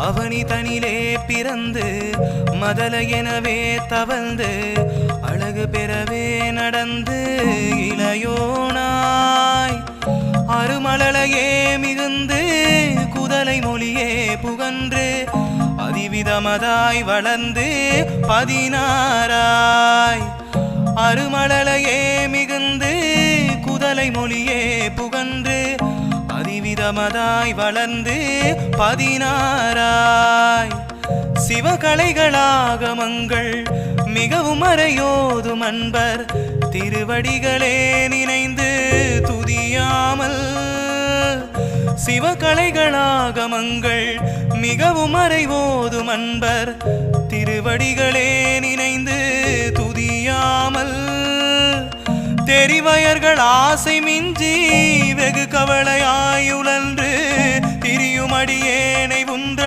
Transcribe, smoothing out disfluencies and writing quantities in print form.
அவனி தனிலே பிறந்து மதல எனவே தவழ்ந்து அழகு பெறவே நடந்து இளையோனாய் அருமலையே மிகுந்து குதலை மொழியே புகன்று அதிவிதமதாய் வளர்ந்து 16 அருமலையே மிகுந்து குதலை மொழியே புகன்று அதிவிதமதாய் வளர்ந்து 16 சிவகலைகளாகமங்கள் மிகவும் அறையோதும் அன்பர் திருவடிகளே நினைந்து துதியாமல் சிவகலைகளாகமங்கள் மிகவும் அறைவோதும் அன்பர் திருவடிகளே நினைந்து துதியாமல் தெரிவயர்கள் ஆசை மிஞ்சி வெகு கவலையாயுழன்று திரியுமடியே